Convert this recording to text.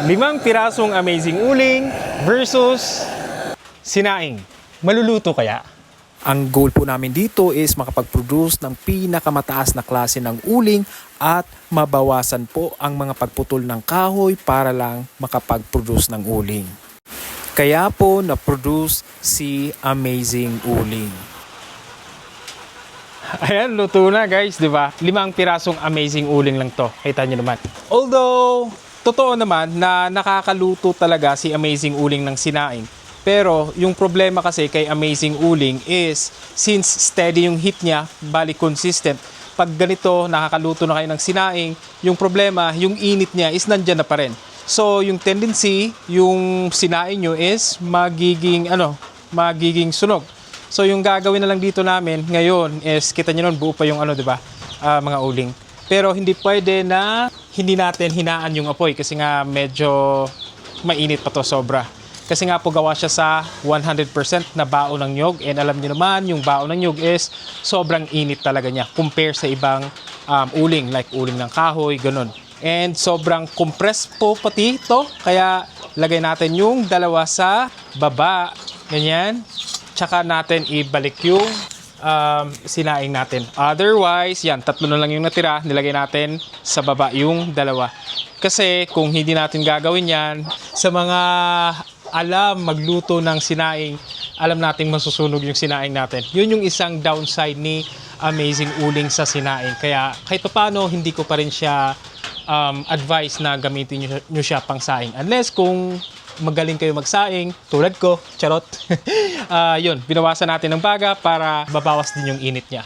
5 pirasong amazing uling versus sinaing. Maluluto kaya? Ang goal po namin dito is makapag-produce ng pinakamataas na klase ng uling at mabawasan po ang mga pagputol ng kahoy para lang makapag-produce ng uling. Kaya po na-produce si Amazing Uling. Ayan, luto na guys, di ba? 5 pirasong amazing uling lang to. Kita nyo naman. Although, totoo naman na nakakaluto talaga si Amazing Uling ng sinaing. Pero yung problema kasi kay Amazing Uling is since steady yung heat niya, bali consistent, pag ganito nakakaluto na kayo ng sinaing, yung problema, yung init niya is nandyan na pa rin. So yung tendency, yung sinaing nyo is magiging sunog. So yung gagawin na lang dito namin ngayon is kita nyo nun buo pa yung di ba? Mga uling. Pero hindi pwede na hindi natin hinaan yung apoy kasi nga medyo mainit pa to sobra. Kasi nga po gawa siya sa 100% na baon ng nyog. And alam niyo naman, yung baon ng nyog is sobrang init talaga niya compare sa ibang uling, like uling ng kahoy, ganun. And sobrang compressed po pati ito. Kaya lagay natin yung dalawa sa baba. Ganyan. Tsaka natin ibalik yung sinaing natin. Otherwise, yan, 3 na lang yung natira. Nilagay natin sa baba yung dalawa. Kasi kung hindi natin gagawin yan, sa mga alam magluto ng sinaing, alam nating masusunog yung sinaing natin. Yun yung isang downside ni Amazing Uling sa sinaing. Kaya kahit paano, hindi ko pa rin siya advice na gamitin nyo siya pang saing. Unless kung magaling kayo magsaing, tulad ko, charot. Yun, binawasan natin ng baga para babawas din yung init niya.